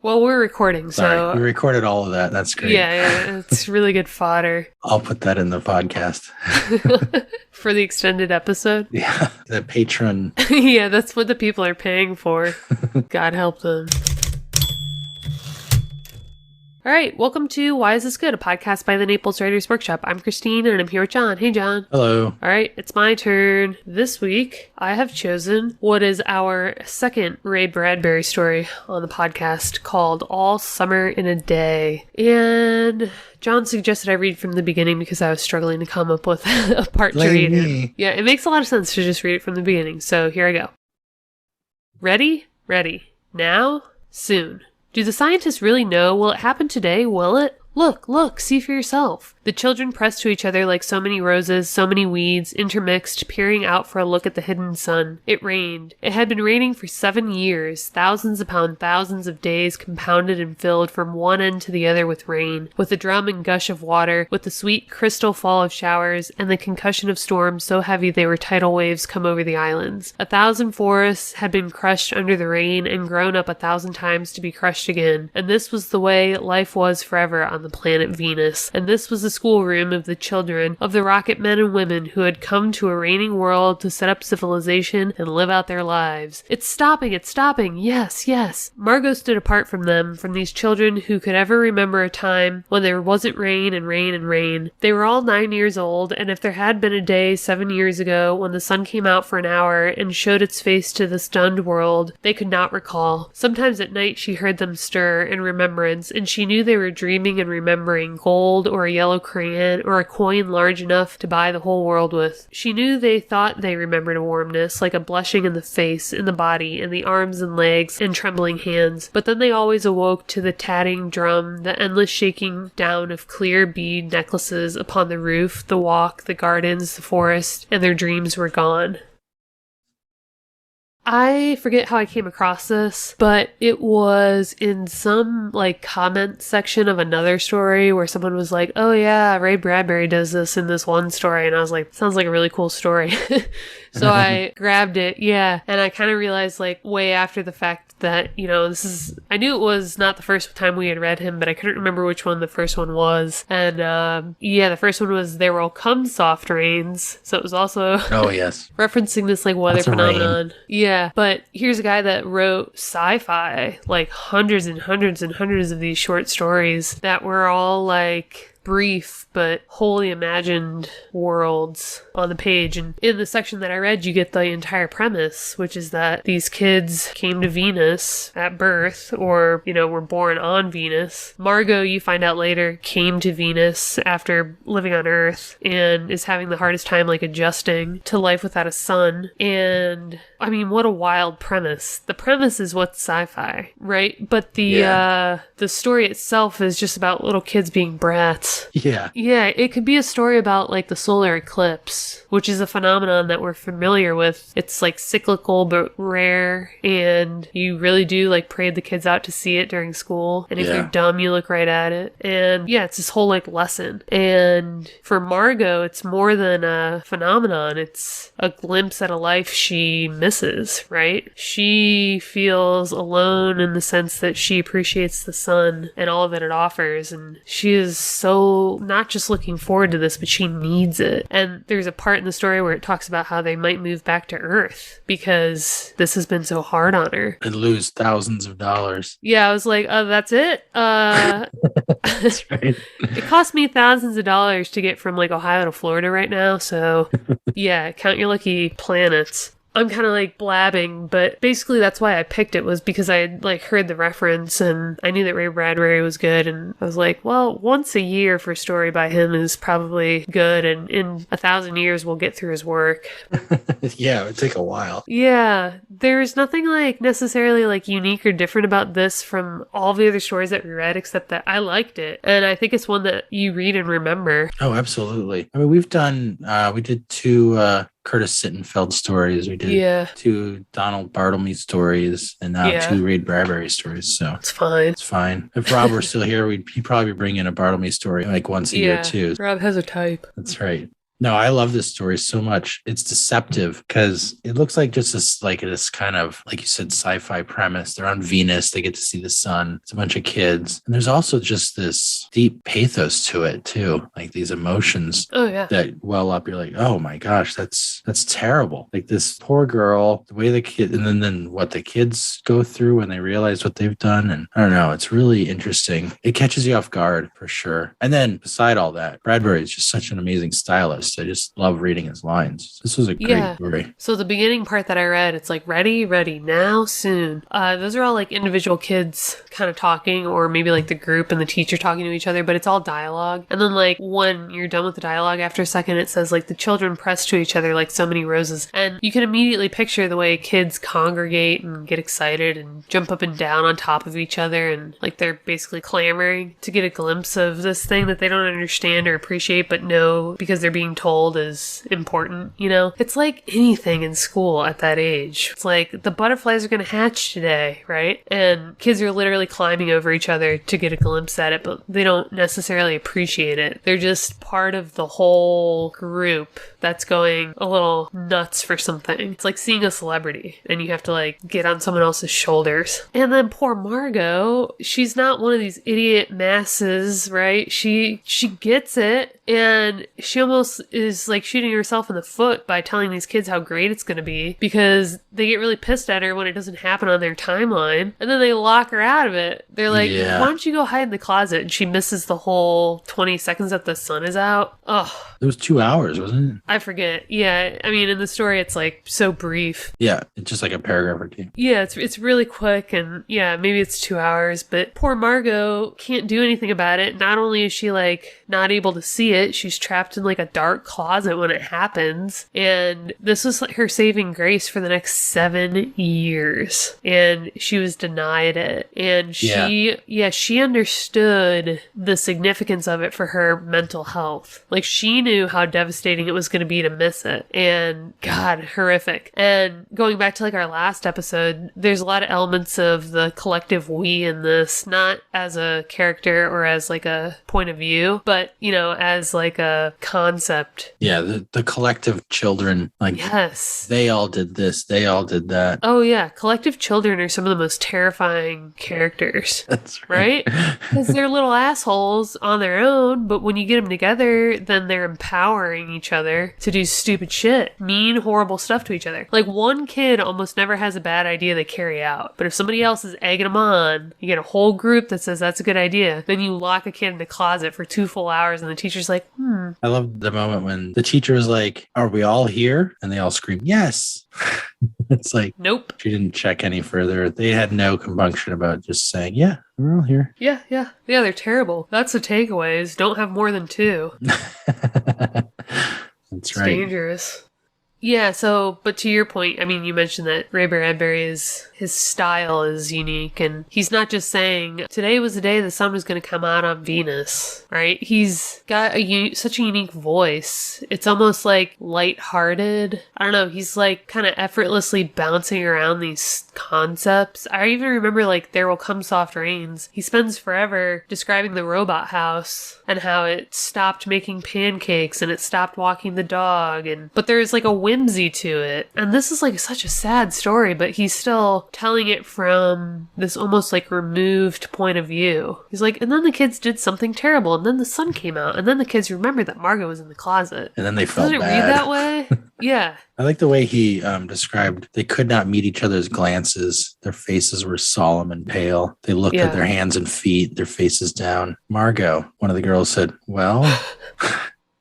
Well, we're recording, Sorry, so... we recorded all of that. That's great. Yeah, it's really good fodder. I'll put that in the podcast. For the extended episode? Yeah, the patron. Yeah, that's what the people are paying for. God help them. All right, welcome to Why Is This Good? A podcast by the Naples Writers Workshop. I'm Christine, and I'm here with John. Hey, John. Hello. All right, it's my turn. This week, I have chosen what is our second Ray Bradbury story on the podcast called All Summer in a Day. And John suggested I read from the beginning because I was struggling to come up with a part to read. Me. Yeah, it makes a lot of sense to just read it from the beginning. So here I go. Ready? Ready. Now? Soon. Do the scientists really know? Will it happen today? Will it? Look, see for yourself. The children pressed to each other like so many roses, so many weeds, intermixed, peering out for a look at the hidden sun. It rained. It had been raining for 7 years, thousands upon thousands of days compounded and filled from one end to the other with rain, with the drum and gush of water, with the sweet crystal fall of showers, and the concussion of storms so heavy they were tidal waves come over the islands. 1,000 forests had been crushed under the rain and grown up 1,000 times to be crushed again, and this was the way life was forever on the planet Venus, and this was the schoolroom of the children of the rocket men and women who had come to a raining world to set up civilization and live out their lives. It's stopping, yes. Margot stood apart from them, from these children who could ever remember a time when there wasn't rain and rain and rain. They were all 9 years old, and if there had been a day 7 years ago when the sun came out for an hour and showed its face to the stunned world, they could not recall. Sometimes at night she heard them stir in remembrance, and she knew they were dreaming and remembering gold or a yellow crayon or a coin large enough to buy the whole world with. She knew they thought they remembered a warmness, like a blushing in the face, in the body, in the arms and legs, and trembling hands. But then they always awoke to the tatting drum, the endless shaking down of clear bead necklaces upon the roof, the walk, the gardens, the forest, and their dreams were gone. I forget how I came across this, but it was in some comment section of another story where someone was like, oh yeah, Ray Bradbury does this in this one story. And I was like, sounds like a really cool story. So I grabbed it. Yeah. And I kind of realized way after the fact that, I knew it was not the first time we had read him, but I couldn't remember which one the first one was. And the first one was There Will Come Soft Rains. So it was also Oh yes. referencing this weather phenomenon. Yeah. But here's a guy that wrote sci-fi, hundreds and hundreds and hundreds of these short stories that were all brief but wholly imagined worlds on the page. And in the section that I read, you get the entire premise, which is that these kids came to Venus at birth, or, were born on Venus. Margot, you find out later, came to Venus after living on Earth and is having the hardest time adjusting to life without a son. And I mean, what a wild premise. The premise is what's sci-fi, right? But the story itself is just about little kids being brats. Yeah. Yeah, it could be a story about the solar eclipse, which is a phenomenon that we're familiar with. It's cyclical but rare, and you really do parade the kids out to see it during school. And if you're dumb, you look right at it. And yeah, it's this whole lesson. And for Margot, it's more than a phenomenon. It's a glimpse at a life she misses, right? She feels alone in the sense that she appreciates the sun and all that it offers, and she is so not just looking forward to this, but she needs it. And there's a part in the story where it talks about how they might move back to Earth because this has been so hard on her. And lose thousands of dollars. Yeah, I was like, oh, that's it? That's right. It cost me thousands of dollars to get from Ohio to Florida right now, so yeah, count your lucky planets. I'm kind of blabbing, but basically that's why I picked it, was because I had heard the reference and I knew that Ray Bradbury was good, and I was like, well, once a year for a story by him is probably good, and in 1,000 years we'll get through his work. Yeah, it would take a while. Yeah, there's nothing necessarily unique or different about this from all the other stories that we read, except that I liked it, and I think it's one that you read and remember. Oh, absolutely. I mean, we did two Curtis Sittenfeld stories. We did 2 Donald Bartlemy stories, and now 2 Ray Bradbury stories. So it's fine. It's fine. If Rob were still here, he'd probably bring in a Bartlemy story once a year too. Rob has a type. That's right. No, I love this story so much. It's deceptive because it looks like just this kind of, like you said, sci-fi premise. They're on Venus. They get to see the sun. It's a bunch of kids. And there's also just this deep pathos to it too. Like these emotions that well up. You're like, oh my gosh, that's terrible. Like this poor girl, the way the kid, and then what the kids go through when they realize what they've done. And I don't know, it's really interesting. It catches you off guard for sure. And then beside all that, Bradbury is just such an amazing stylist. I just love reading his lines. This was a great story. So the beginning part that I read, it's like ready, now, soon. Those are all like individual kids kind of talking, or maybe like the group and the teacher talking to each other, but it's all dialogue. And then like when you're done with the dialogue, after a second, it says like the children press to each other like so many roses. And you can immediately picture the way kids congregate and get excited and jump up and down on top of each other. And like they're basically clamoring to get a glimpse of this thing that they don't understand or appreciate, but know because they're being told is important, you know? It's like anything in school at that age. It's like the butterflies are going to hatch today, right? And kids are literally climbing over each other to get a glimpse at it, but they don't necessarily appreciate it. They're just part of the whole group that's going a little nuts for something. It's like seeing a celebrity and you have to like get on someone else's shoulders. And then poor Margot, she's not one of these idiot masses, right? She gets it, and she almost is like shooting herself in the foot by telling these kids how great it's going to be, because they get really pissed at her when it doesn't happen on their timeline, and then they lock her out of it. They're like, why don't you go hide in the closet? And she misses the whole 20 seconds that the sun is out. Ugh. It was 2 hours, wasn't it? I forget. Yeah, I mean, in the story, it's like so brief. Yeah, it's just like a paragraph or two. Yeah, it's really quick, and yeah, maybe it's 2 hours, but poor Margot can't do anything about it. Not only is she like not able to see it, she's trapped in like a dark closet when it happens, and this was like her saving grace for the next 7 years, and she was denied it, and she understood the significance of it for her mental health. Like she knew how devastating it was going to be to miss it, and God, horrific. And going back to like our last episode, there's a lot of elements of the collective we in this, not as a character or as like a point of view, but you know, as like a concept. Yeah, the collective children, like they all did this, they all did that. Oh yeah, collective children are some of the most terrifying characters. That's right. Because they're little assholes on their own, but when you get them together, then they're empowering each other to do stupid shit, mean, horrible stuff to each other. Like one kid almost never has a bad idea they carry out, but if somebody else is egging them on, you get a whole group that says that's a good idea, then you lock a kid in a closet for 2 full hours and the teacher's like, I love the moment when the teacher is like, are we all here? And they all scream, yes. It's like, nope. She didn't check any further. They had no compunction about just saying, yeah, we're all here. Yeah, they're terrible. That's the takeaways. Don't have more than 2. That's right. It's dangerous. Yeah, so, but to your point, I mean, you mentioned that Ray Bradbury his style is unique, and he's not just saying, today was the day the sun was going to come out on Venus, right? He's got such a unique voice. It's almost like lighthearted. I don't know, he's like kind of effortlessly bouncing around these concepts. I even remember like There Will Come Soft Rains. He spends forever describing the robot house and how it stopped making pancakes and it stopped walking the dog, but there's like a whimsy to it. And this is like such a sad story, but he's still telling it from this almost like removed point of view. He's like, and then the kids did something terrible, and then the sun came out, and then the kids remembered that Margot was in the closet. And then they felt bad. Doesn't it read that way? Yeah. I like the way he described they could not meet each other's glances. Their faces were solemn and pale. They looked at their hands and feet, their faces down. Margot, one of the girls, said, well,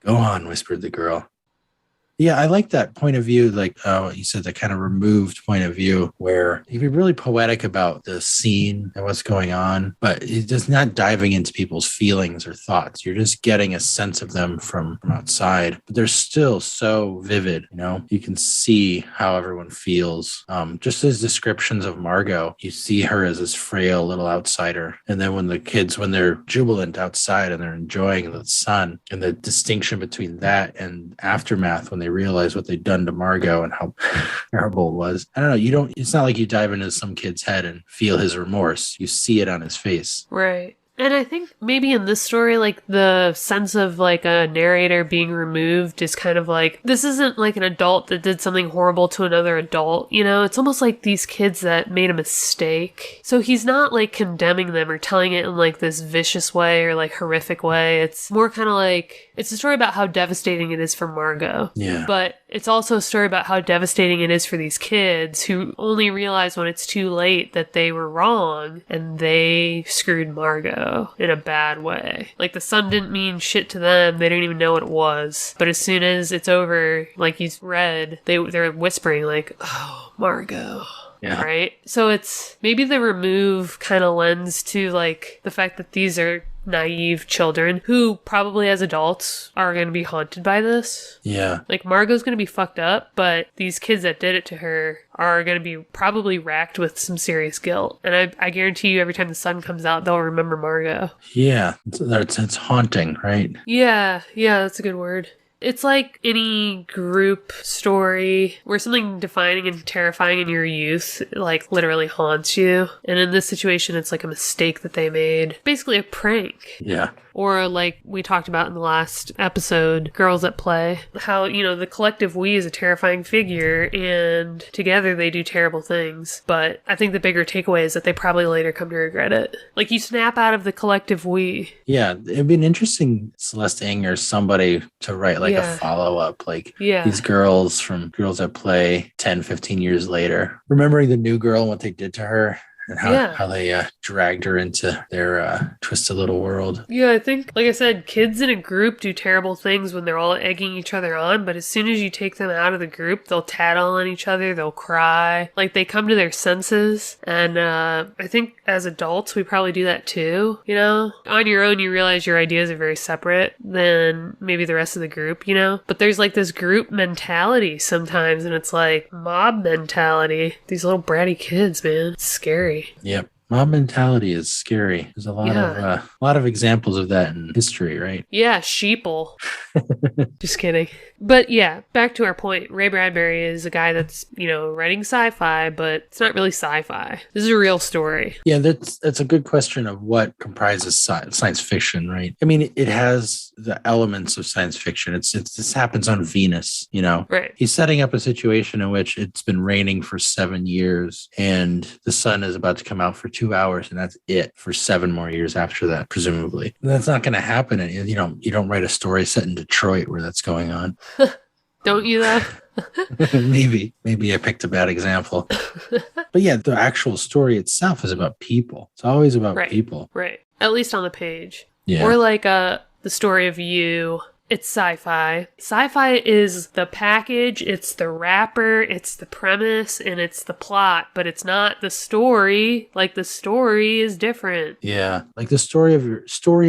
go on, whispered the girl. Yeah, I like that point of view, like you said, the kind of removed point of view where he'd be really poetic about the scene and what's going on, but he's just not diving into people's feelings or thoughts. You're just getting a sense of them from outside, but they're still so vivid, you know? You can see how everyone feels. Just his descriptions of Margot, you see her as this frail little outsider. And then when the kids, when they're jubilant outside and they're enjoying the sun, and the distinction between that and aftermath when they realize what they'd done to Margot and how terrible it was. I don't know. It's not like you dive into some kid's head and feel his remorse. You see it on his face. Right. And I think maybe in this story, like the sense of like a narrator being removed is kind of like, this isn't like an adult that did something horrible to another adult, you know? It's almost like these kids that made a mistake. So he's not like condemning them or telling it in like this vicious way or like horrific way. It's more kind of like, it's a story about how devastating it is for Margot. Yeah. But it's also a story about how devastating it is for these kids who only realize when it's too late that they were wrong and they screwed Margot in a bad way. Like the son didn't mean shit to them. They didn't even know what it was. But as soon as it's over, like you read, they're whispering like, oh, Margot. Yeah. Right? So it's maybe the remove kind of lends to like the fact that these are naive children who probably as adults are going to be haunted by this. Yeah. Like Margot's going to be fucked up, but these kids that did it to her are going to be probably racked with some serious guilt. And I guarantee you every time the sun comes out, they'll remember Margot. Yeah. It's haunting, right? Yeah, that's a good word. It's like any group story where something defining and terrifying in your youth, like, literally haunts you. And in this situation, it's like a mistake that they made. Basically a prank. Yeah. Or like we talked about in the last episode, Girls at Play, how, you know, the collective we is a terrifying figure and together they do terrible things. But I think the bigger takeaway is that they probably later come to regret it. Like you snap out of the collective we. Yeah. It'd be an interesting Celeste Ng or somebody to write like a follow-up, like these girls from Girls at Play 10, 15 years later, remembering the new girl and what they did to her. And how they dragged her into their twisted little world. Yeah, I think, like I said, kids in a group do terrible things when they're all egging each other on, but as soon as you take them out of the group, they'll tattle on each other, they'll cry. Like, they come to their senses. And I think as adults, we probably do that too, you know? On your own, you realize your ideas are very separate than maybe the rest of the group, you know? But there's like this group mentality sometimes, and it's like mob mentality. These little bratty kids, man. It's scary. Yep. Mob mentality is scary. There's a lot of examples of that in history, right? Yeah, sheeple. Just kidding. But yeah, back to our point. Ray Bradbury is a guy that's, you know, writing sci-fi, but it's not really sci-fi. This is a real story. Yeah, that's a good question of what comprises science fiction, right? I mean, it has the elements of science fiction. This happens on Venus, you know? Right. He's setting up a situation in which it's been raining for 7 years and the sun is about to come out for 2 hours, and that's it for 7 more years after that, presumably. And that's not going to happen. And you don't write a story set in Detroit where that's going on. Don't you though? Maybe I picked a bad example. But yeah, the actual story itself is about people. It's always about people. Right. At least on the page. Yeah. Or like the story of you. It's sci-fi. Sci-fi is the package, it's the wrapper, it's the premise, and it's the plot, but it's not the story. Like the story is different. Yeah. Like the story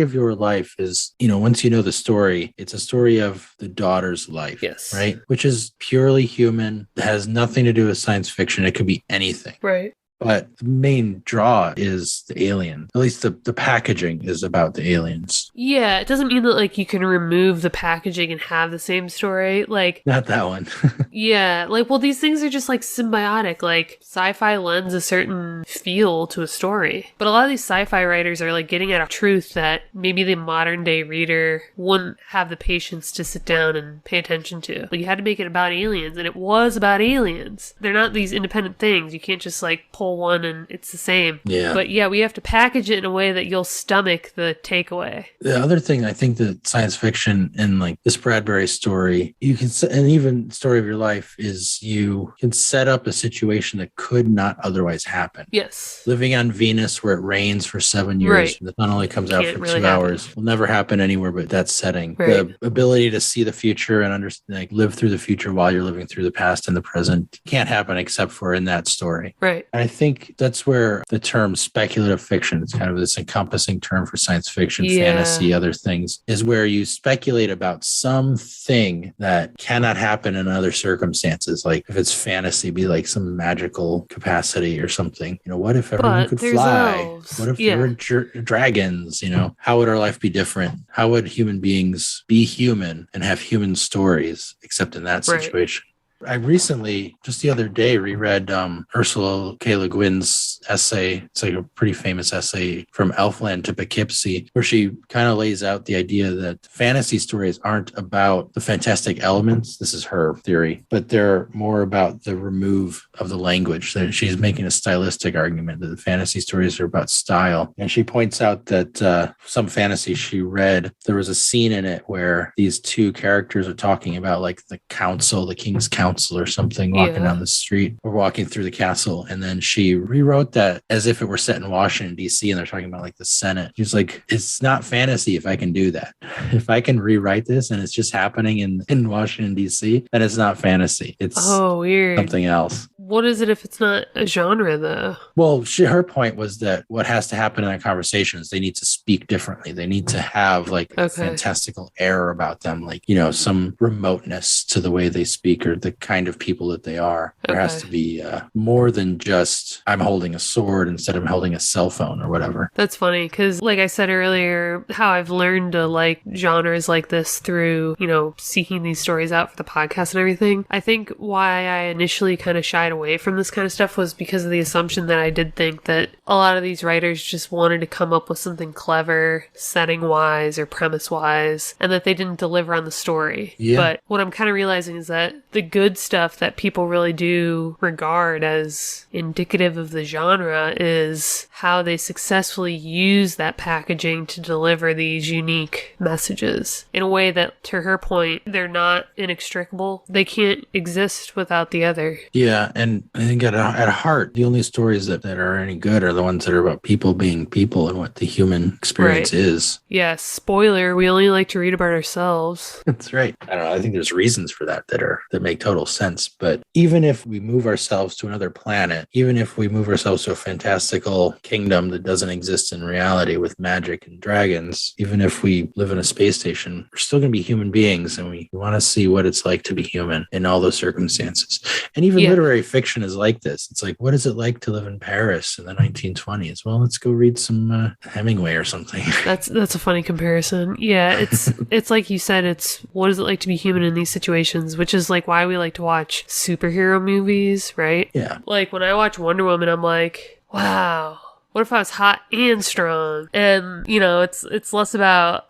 of your life is, you know, once you know the story, it's a story of the daughter's life. Yes. Right? Which is purely human. It has nothing to do with science fiction. It could be anything. Right. But the main draw is the alien. At least the packaging is about the aliens. Yeah, it doesn't mean that like you can remove the packaging and have the same story. Like not that one. Yeah, like well these things are just like symbiotic. Like sci-fi lends a certain feel to a story. But a lot of these sci-fi writers are like getting at a truth that maybe the modern day reader wouldn't have the patience to sit down and pay attention to. Like you had to make it about aliens, and it was about aliens. They're not these independent things. You can't just like pull one and it's the same. Yeah. But yeah, we have to package it in a way that you'll stomach the takeaway. The other thing I think that science fiction and like this Bradbury story, you can, and even Story of Your Life, is you can set up a situation that could not otherwise happen. Yes. Living on Venus where it rains for 7 years, right. The sun only comes out for really 2 hours, will never happen anywhere but that setting. Right. The ability to see the future and understand, like live through the future while you're living through the past and the present can't happen except for in that story. Right. And I think that's where the term speculative fiction, it's kind of this encompassing term for science fiction, fantasy, other things, is where you speculate about something that cannot happen in other circumstances. Like if it's fantasy, be like some magical capacity or something. You know, what if everyone could fly? Elves. What if there were dragons? You know, how would our life be different? How would human beings be human and have human stories, except in that situation? I recently, just the other day, reread Ursula K. Le Guin's essay. It's like a pretty famous essay, From Elfland to Poughkeepsie, where she kind of lays out the idea that fantasy stories aren't about the fantastic elements. This is her theory, but they're more about the remove of the language. That she's making a stylistic argument that the fantasy stories are about style. And she points out that some fantasy she read, there was a scene in it where these two characters are talking about like the council, the king's council or something, walking down the street or walking through the castle. And then she rewrote that as if it were set in Washington, D.C. And they're talking about like the Senate. She's like, it's not fantasy if I can do that. If I can rewrite this and it's just happening in Washington, D.C., then it's not fantasy. It's weird. Something else. What is it if it's not a genre, though? Well, her point was that what has to happen in that conversation is they need to speak differently. They need to have like a fantastical air about them, like, some remoteness to the way they speak or the kind of people that they are. There has to be more than just I'm holding a sword instead of holding a cell phone or whatever. That's funny because, like I said earlier, how I've learned to like genres like this through, seeking these stories out for the podcast and everything. I think why I initially kind of shied away from this kind of stuff was because of the assumption that I did think that a lot of these writers just wanted to come up with something clever, setting-wise or premise-wise, and that they didn't deliver on the story. Yeah. But what I'm kind of realizing is that the good stuff that people really do regard as indicative of the genre is how they successfully use that packaging to deliver these unique messages in a way that, to her point, they're not inextricable. They can't exist without the other. Yeah, and I think at heart, the only stories that are any good are the ones that are about people being people and what the human experience is. Yeah, spoiler, we only like to read about ourselves. That's right. I don't know. I think there's reasons for that that make total sense. But even if we move ourselves to another planet, even if we move ourselves to a fantastical kingdom that doesn't exist in reality with magic and dragons, even if we live in a space station, we're still going to be human beings, and we want to see what it's like to be human in all those circumstances. And even literary fiction is like this. It's like, what is it like to live in Paris in the 1920s? Well, let's go read some Hemingway or something. That's a funny comparison. Yeah, it's like you said, it's what is it like to be human in these situations, which is like why we like to watch superhero movies, right? Yeah. Like when I watch Wonder Woman, I'm like, wow, what if I was hot and strong? And, it's less about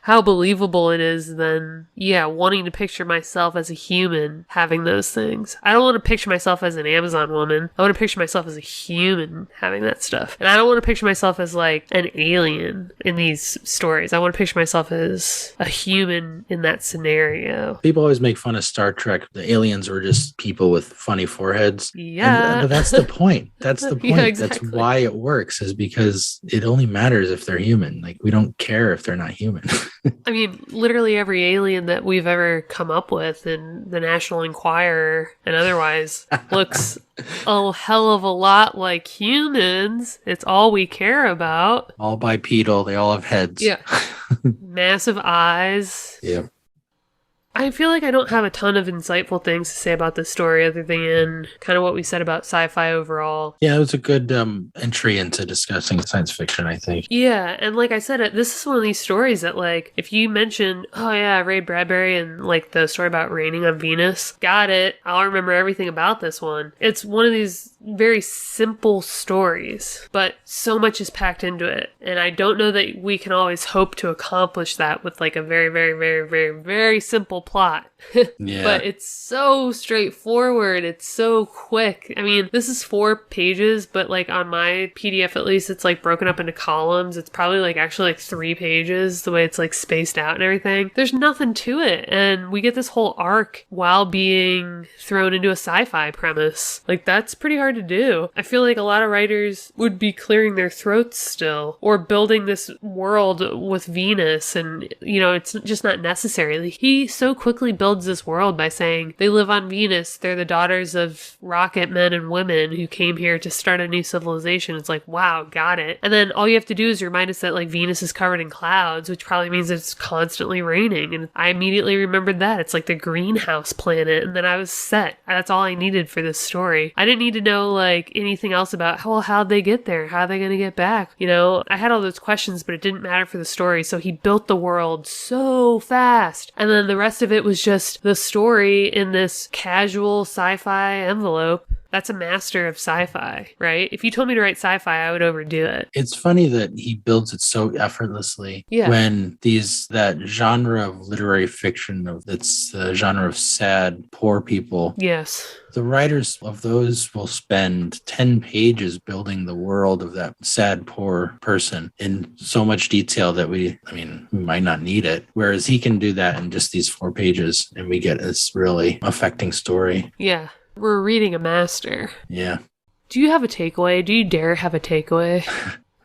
how believable it is than, wanting to picture myself as a human having those things. I don't want to picture myself as an Amazon woman. I want to picture myself as a human having that stuff. And I don't want to picture myself as like an alien in these stories. I want to picture myself as a human in that scenario. People always make fun of Star Trek. The aliens were just people with funny foreheads. Yeah. But that's the point. That's the point. Yeah, exactly. That's why it works, is because it only matters if they're human. Like, we don't care if they're not human. I mean, literally every alien that we've ever come up with in the National Enquirer and otherwise looks a hell of a lot like humans. It's all we care about. All bipedal. They all have heads. Yeah. Massive eyes. Yeah. I feel like I don't have a ton of insightful things to say about this story other than kind of what we said about sci-fi overall. Yeah, it was a good entry into discussing science fiction, I think. Yeah, and like I said, this is one of these stories that, like, if you mention, oh yeah, Ray Bradbury and, like, the story about raining on Venus, got it, I'll remember everything about this one. It's one of these very simple stories, but so much is packed into it. And I don't know that we can always hope to accomplish that with, like, a very, very, very, very, very simple plot. Yeah. But it's so straightforward. It's so quick. I mean, this is 4 pages, but like on my PDF at least, it's like broken up into columns. It's probably like actually like 3 pages, the way it's like spaced out and everything. There's nothing to it. And we get this whole arc while being thrown into a sci-fi premise. Like, that's pretty hard to do. I feel like a lot of writers would be clearing their throats still, or building this world with Venus, and it's just not necessary. Like, he so quickly builds this world by saying they live on Venus, they're the daughters of rocket men and women who came here to start a new civilization. It's like, wow, got it. And then all you have to do is remind us that like Venus is covered in clouds, which probably means it's constantly raining. And I immediately remembered that it's like the greenhouse planet, and then I was set. That's all I needed for this story. I didn't need to know like anything else about how'd they get there, how are they going to get back. I had all those questions, but it didn't matter for the story. So he built the world so fast, and then the rest rest of it was just the story in this casual sci-fi envelope. That's a master of sci-fi, right? If you told me to write sci-fi, I would overdo it. It's funny that he builds it so effortlessly when that genre of literary fiction that's the genre of sad, poor people. Yes. The writers of those will spend 10 pages building the world of that sad, poor person in so much detail that we might not need it. Whereas he can do that in just these 4 pages and we get this really affecting story. Yeah. We're reading a master. Yeah. Do you have a takeaway? Do you dare have a takeaway?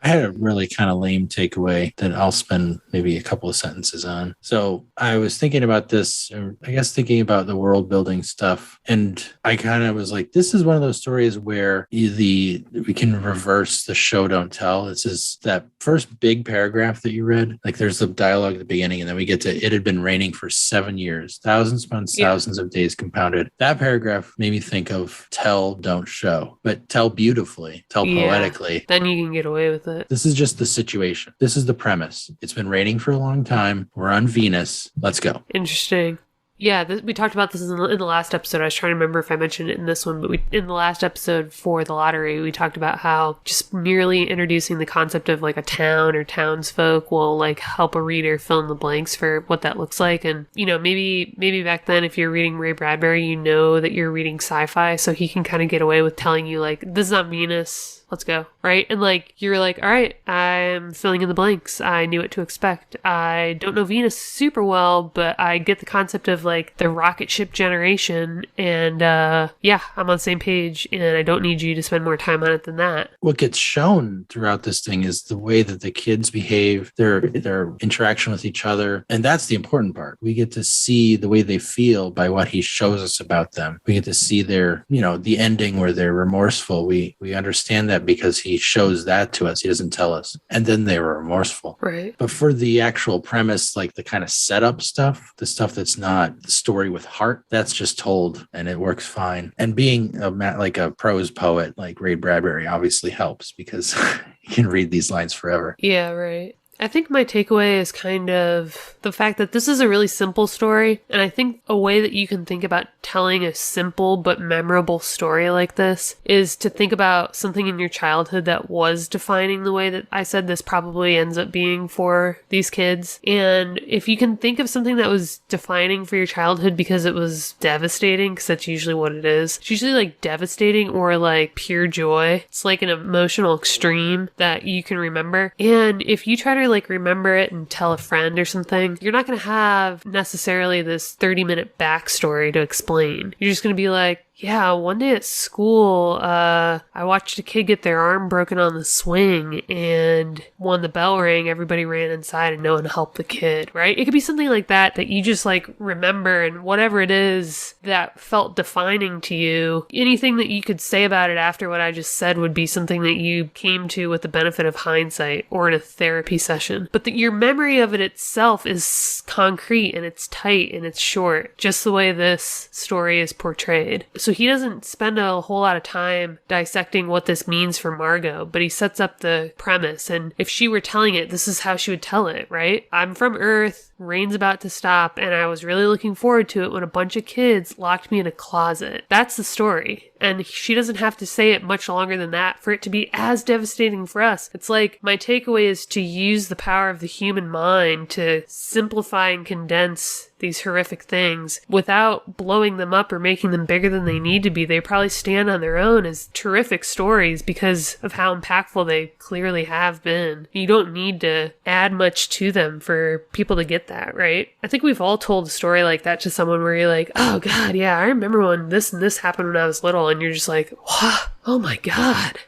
I had a really kind of lame takeaway that I'll spend maybe a couple of sentences on. So I was thinking about this, or I guess thinking about the world building stuff. And I kind of was like, this is one of those stories where we can reverse the show, don't tell. This is that first big paragraph that you read. Like there's the dialogue at the beginning, and then we get to, it had been raining for 7 years, thousands upon thousands of days compounded. That paragraph made me think of tell, don't show, but tell beautifully, tell poetically. Then you can get away with it. This is just the situation. This is the premise. It's been raining for a long time. We're on Venus. Let's go. Interesting. Yeah, we talked about this in the last episode. I was trying to remember if I mentioned it in this one, but in the last episode for the lottery, we talked about how just merely introducing the concept of like a town or townsfolk will like help a reader fill in the blanks for what that looks like. And, you know, maybe back then, if you're reading Ray Bradbury, you know that you're reading sci-fi, so he can kind of get away with telling you like, this is not Venus. Let's go. Right? And like, you're like, all right, I'm filling in the blanks. I knew what to expect. I don't know Venus super well, but I get the concept of like the rocket ship generation. And I'm on the same page, and I don't need you to spend more time on it than that. What gets shown throughout this thing is the way that the kids behave, their interaction with each other. And that's the important part. We get to see the way they feel by what he shows us about them. We get to see their, the ending where they're remorseful. We understand that because he shows that to us. He doesn't tell us. And then they were remorseful. Right. But for the actual premise, like the kind of setup stuff, the stuff that's not the story with heart, that's just told and it works fine. And being like a prose poet like Ray Bradbury obviously helps because you can read these lines forever. Yeah, right. I think my takeaway is kind of the fact that this is a really simple story. And I think a way that you can think about telling a simple but memorable story like this is to think about something in your childhood that was defining the way that I said this probably ends up being for these kids. And if you can think of something that was defining for your childhood because it was devastating, because that's usually what it is. It's usually like devastating or like pure joy. It's like an emotional extreme that you can remember. And if you try to like remember it and tell a friend or something, you're not going to have necessarily this 30-minute backstory to explain. You're just going to be like, yeah, one day at school, I watched a kid get their arm broken on the swing, and when the bell rang, everybody ran inside and no one helped the kid, right? It could be something like that you just like remember, and whatever it is that felt defining to you, anything that you could say about it after what I just said would be something that you came to with the benefit of hindsight or in a therapy session. But your memory of it itself is concrete and it's tight and it's short, just the way this story is portrayed. So he doesn't spend a whole lot of time dissecting what this means for Margot, but he sets up the premise. And if she were telling it, this is how she would tell it, right? I'm from Earth, rain's about to stop, and I was really looking forward to it when a bunch of kids locked me in a closet. That's the story. And she doesn't have to say it much longer than that for it to be as devastating for us. It's like, my takeaway is to use the power of the human mind to simplify and condense these horrific things without blowing them up or making them bigger than they need to be. They probably stand on their own as terrific stories because of how impactful they clearly have been. You don't need to add much to them for people to get that, right? I think we've all told a story like that to someone where you're like, oh God, yeah, I remember when this and this happened when I was little, and you're just like, wow, oh my God,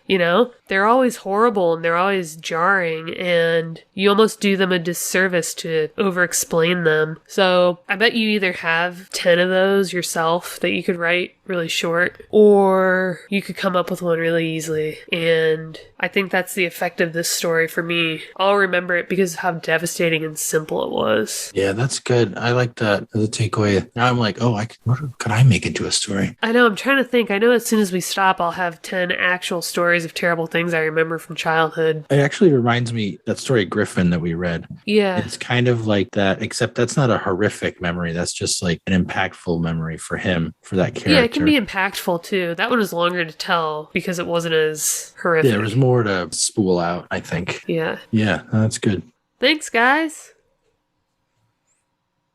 They're always horrible and they're always jarring, and you almost do them a disservice to over-explain them. So I bet you either have 10 of those yourself that you could write really short, or you could come up with one really easily. And I think that's the effect of this story for me. I'll remember it because of how devastating and simple it was. Yeah, that's good. I like that as a takeaway. Now I'm like, what could I make into a story? I know, I'm trying to think. I know as soon as we stop, I'll have 10 actual stories of terrible things I remember from childhood. It actually reminds me that story Griffin that we read. Yeah. It's kind of like that, except that's not a horrific memory. That's just like an impactful memory for him, for that character. Yeah, it can be impactful too. That one was longer to tell because it wasn't as horrific. Yeah, there was more to spool out, I think. Yeah. Yeah, that's good. Thanks, guys.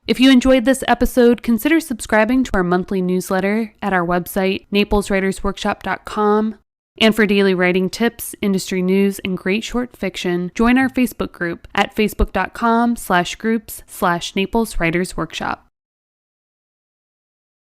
If you enjoyed this episode, consider subscribing to our monthly newsletter at our website, napleswritersworkshop.com. And for daily writing tips, industry news, and great short fiction, join our Facebook group at facebook.com/groups/Naples Writers Workshop.